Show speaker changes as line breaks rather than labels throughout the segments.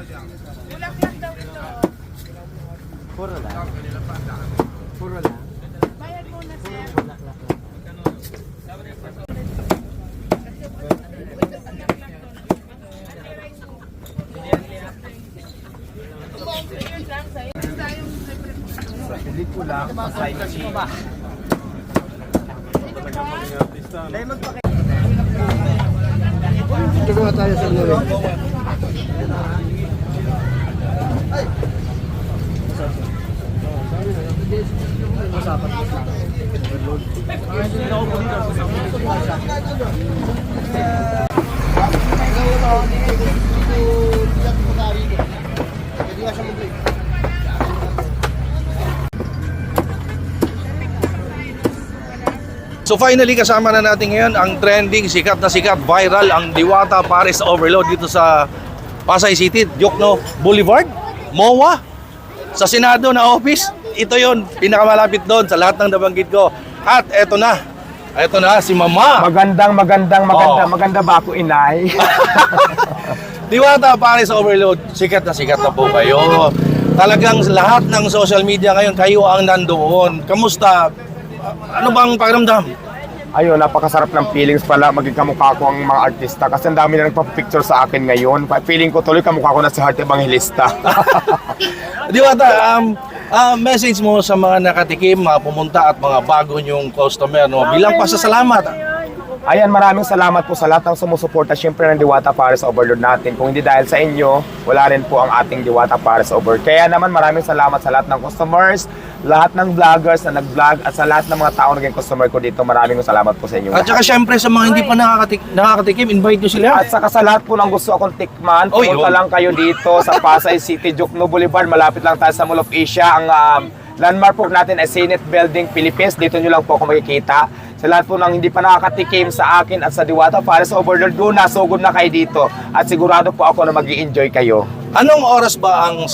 Bulaklak daw ito.
Puro lang. Puro lang.
Bayad muna, sir.
Bulaklak lang. Hindi ko lang. Masay na siya. Ito na tayo sa lori.
So finally kasama na natin ngayon ang trending, sikat na sikat, viral ang Diwata Paris Overload dito sa Pasay City, Diokno Boulevard, MOA, sa Senado na office. Ito yon, pinakamalapit doon sa lahat ng nabanggit ko. At eto na si Mama.
Maganda ba ako, inay?
Diwata Paris Overload, sikat na po kayo. Talagang lahat ng social media ngayon, kayo ang nandoon. Kamusta? Ano bang pakiramdam?
Ayun, napakasarap ng feelings pala maging kamukha ko ang mga artista kasi ang dami na nagpa-picture sa akin ngayon. Feeling ko tuloy kamukha ko na si Heart Evangelista.
Diwata, message mo sa mga nakatikim, mga pumunta at mga bago nyong customer, no? Bilang pasasalamat.
Ayan, maraming salamat po sa lahat ng sumusuporta syempre ng Diwata Paris Overload natin. Kung hindi dahil sa inyo, wala rin po ang ating Diwata Paris Overload. Kaya naman maraming salamat sa lahat ng customers, lahat ng vloggers na nag-vlog at sa lahat ng mga tao naging customer ko dito. Maraming salamat po sa inyo.
At saka syempre sa mga hindi pa nakakatikim, invite nyo sila.
At saka sa lahat po ng gusto akong tikman, pumunta lang kayo dito sa Pasay City, Diokno Boulevard. Malapit lang tayo sa Mall of Asia. Ang landmark po natin ay Senate Building, Philippines. Dito nyo lang po ako makikita. Sa lahat po ng hindi pa nakakatikim sa akin at sa Diwata Paris Overload, sugod na kayo dito. At sigurado po ako na mag-i-enjoy kayo.
Anong oras ba ang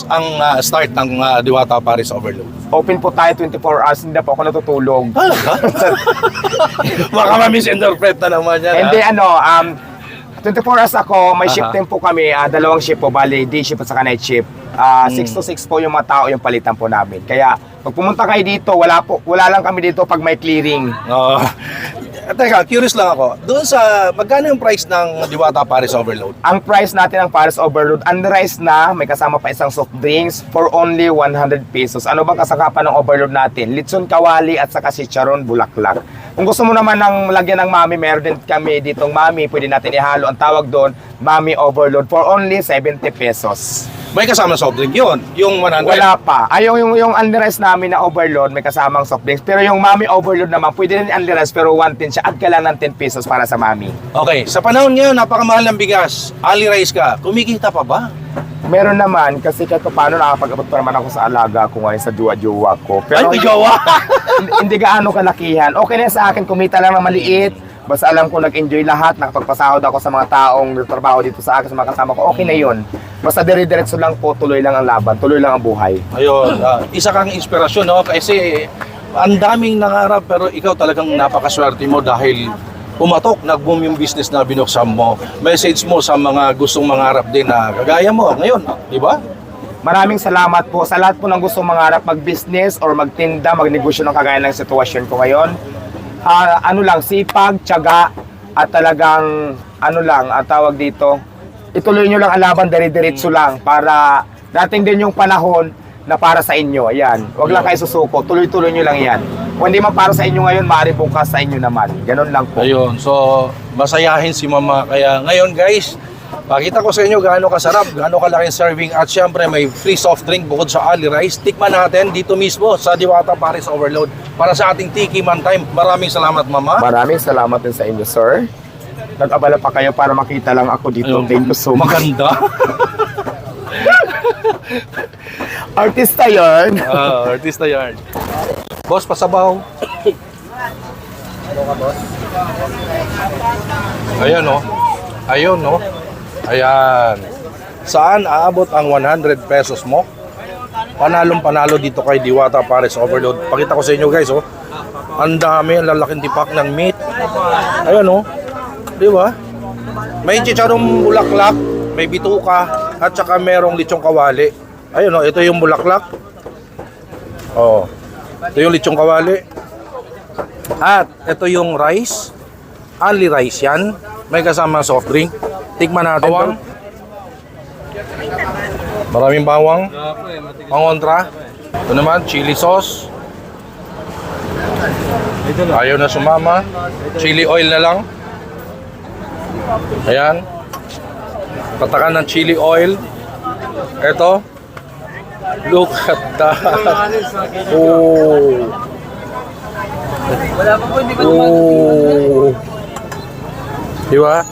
start ng Diwata Paris Overload?
Open po tayo 24 hours, hindi po ako natutulog.
Baka ma-misinterpret na naman yan.
Hindi, 24 hours ako, may shift din po kami, dalawang shift po, bali, day shift at saka night shift. 6 to 6 po yung mga tao yung palitan po namin. Kaya, pag pumunta kayo dito, wala lang kami dito pag may clearing.
Teka, curious lang ako. Doon sa, magkano yung price ng Diwata Paris Overload?
Ang price natin ng Paris Overload, unrice na, may kasama pa isang soft drinks for only 100 pesos. Ano bang kasakapan ng overload natin? Litson kawali at saka chicharon bulaklak. Kung gusto mo naman ng lagyan ng mami, meron din kami ditong mami, pwede natin ihalo. Ang tawag doon, mami overload for only 70 pesos.
May kasama soft drink yun, yung 100.
Wala pa. Yung unrice namin na overload, may kasamang soft drinks. Pero yung mami overload naman, pwede rin unrice pero 110 siya. Add ka lang ng 10 pesos para sa mami.
Okay, sa panahon ngayon, napakamahal ng bigas. Ali rice ka, kumikita pa ba?
Meron naman, kasi kahit paano nakapag-abot pa naman ako sa alaga ko ngayon sa jowa ko. Pero
Ay, jowa!
hindi gaano kalakihan. Okay na sa akin, kumita lang na maliit. Basta alam ko nag-enjoy lahat, nakapagpasahod ako sa mga taong trabaho dito sa akin, sa mga kasama ko, okay na yun. Basta dire-diretso lang po, tuloy lang ang laban, tuloy lang ang buhay.
Ayun, isa kang inspirasyon, no? Kasi ang daming nangarap pero ikaw talagang napakaswerte mo dahil pumatok, nag-boom yung business na binuksan mo. Message mo sa mga gustong mangarap din na kagaya mo ngayon, di ba?
Maraming salamat po sa lahat po ng gustong mangarap mag-business or magtinda, magnegosyo ng kagaya ng sitwasyon ko ngayon. Sipag, tiyaga, at talagang, tawag dito, ituloy nyo lang ang laban, dire-diretso lang, para dating din yung panahon na para sa inyo, ayan. Huwag lang kayo susuko, tuloy-tuloy nyo lang yan. Kung hindi man para sa inyo ngayon, maaari bukas sa inyo naman. Ganun lang po.
Ayun, so masayahin si Mama. Kaya ngayon guys, pakita ko sa inyo gaano kasarap, gaano kalaking serving at syempre may free soft drink bukod sa Ali Rice. Tikman natin dito mismo sa Diwata Paris Overload para sa ating Tiki Man Time. Maraming salamat, Mama.
Maraming salamat din sa inyo, sir. Nag-abala pa kayo para makita lang ako dito.
Ayun,
Thank you so much.
maganda.
Artista yun.
Artista yarn. Boss, pasabaw.
Ano ka, boss?
Ayan, no? Ayun, no? Ayan. Saan aabot ang 100 pesos mo? Panalong panalo dito kay Diwata Paris Overload. Pakita ko sa inyo guys, oh. Ang dami, ang lalaking tipak ng meat. Ayun, oh. Di ba? May chicharong bulaklak, may bituka, at saka merong lechong kawali. Ayun o, ito yung bulaklak. Oh, ito yung lechong kawali. At ito yung rice. Only rice yan. May kasama soft drink. Tikman natin to. Maraming bawang. Pangontra. Ito naman, chili sauce. Ayaw na sumama. Chili oil na lang. Ayan. Patakan ng chili oil. Ito. Look at that. Oh. Oh. Diba?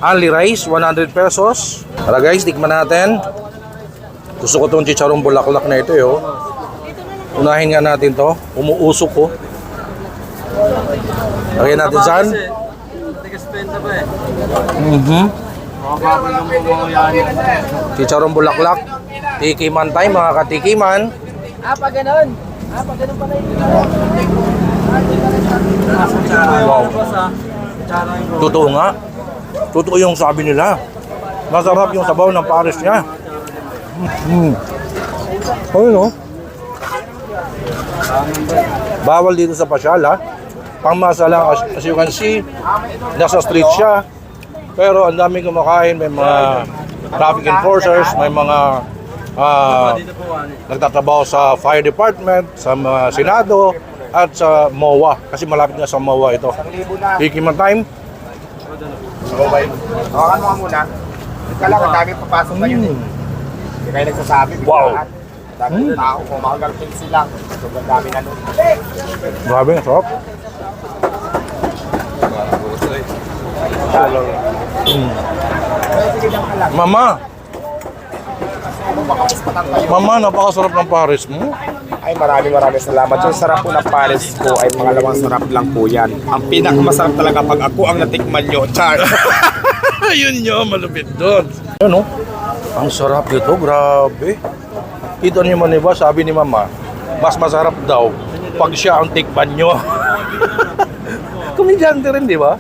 Only rice, 100 pesos. Tara guys, tikman natin. Gusto ko itong chicharong bulaklak na ito. Unahin nga natin to. Umuusok ko. Lagyan natin saan? Chicharong bulaklak. Tikiman time mga katikiman.
Pag ganun. Pag ganun pala yun.
Wow. Totoo nga. Totoo yung sabi nila. Masarap yung sabaw ng pares niya. Ayun o. Bawal dito sa Pasyal ha. Pangmasa lang as you can see. Nasa street siya. Pero ang daming kumakain. May mga traffic enforcers. May mga nagtatrabaho sa fire department, sa mga senado, at sa MOA. Kasi malapit nga sa MOA ito. Tikiman time.
Hawakan mo nga muna. Kala ko dami papasok na yun eh. Hindi kayo nagsasabi.
Wow.
Dami tao, kumagalpin sila. Sobrang dami na nun.
Grabe, sarap. Mama! Mama, napakasarap ng pares mo.
Ay, maraming salamat. Yung sarap po na pares ko ay pangalawang sarap lang po yan. Ang pinakamasarap talaga pag ako ang natikman nyo. Char!
Ayun nyo, malupit doon. Ano? Ang sarap dito, grabe. Ito niyo man iba, sabi ni Mama, mas masarap daw pag siya ang tikman nyo. Komedyante rin, di ba?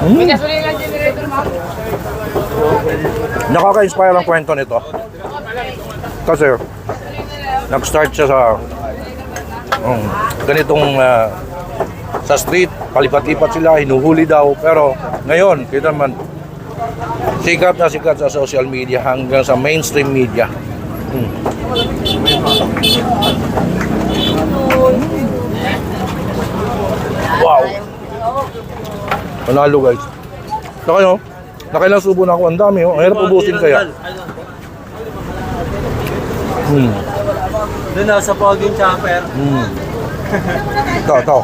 May gasolina ang generator mo.
Nakaka-inspire ang kwento nito. Kasi nag-start siya sa ganitong sa street, palipat-lipat sila, hinuhuli daw. Pero ngayon, kita naman, sikat na sikat sa social media hanggang sa mainstream media. Wow! Panalo guys. Saka yun, nakailang subo na ako. Ang dami, ang hirap ubusin kaya.
Doon na sa Poging Chopper.
Ito.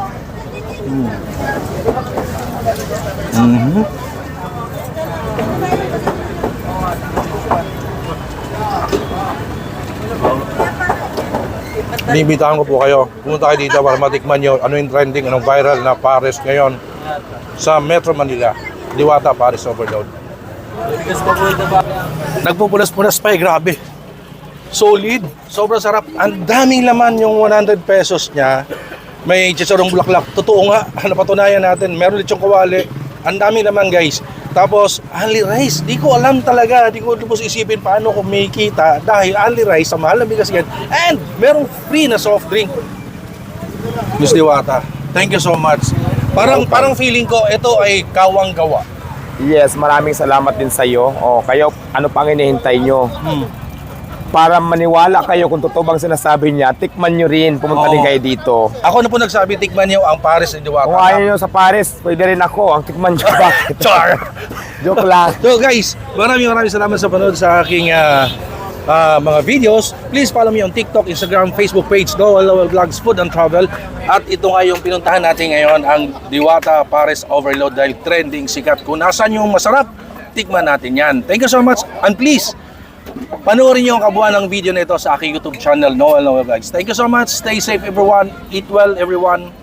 Inibitahan ko po kayo. Pumunta kayo dito para matikman nyo ano yung trending, anong viral na pares ngayon sa Metro Manila. Diwata Pares Overload. Nagpupunas-punas pa grabe. Solid, sobrang sarap. Ang daming laman yung 100 pesos niya. May chicharong bulaklak. Totoo nga, napatunayan natin. Meron lechong kawali. Ang daming laman guys. Tapos, only rice. Di ko alam talaga. Di ko lubos isipin paano ko may kita. Dahil only rice, sa mahal na bigas yan. And merong free na soft drink. Miss Diwata, thank you so much. Parang feeling ko, ito ay kawang gawa.
Yes, maraming salamat din sa iyo. Kayo, ano pang hinihintay nyo? Para maniwala kayo kung totoo bang sinasabi niya, tikman nyo rin, pumunta din kayo dito.
Ako na po nagsabi, tikman niyo ang Pares ni Diwata.
Kung ayaw nyo sa Pares, pwede rin ako, ang tikman nyo. Bakit?
Char!
Joke lang.
So guys, maraming salamat sa panood sa aking mga videos. Please follow me on TikTok, Instagram, Facebook page, Noel Vlogs, Food and Travel. At ito nga yung pinuntahan natin ngayon, ang Diwata Pares Overload dahil trending sikat. Kung nasan yung masarap, tikman natin yan. Thank you so much and please, panoorin nyo ang kabuuan ng video na ito sa aking YouTube channel, Noel Vlogs. Thank you so much. Stay safe everyone. Eat well everyone.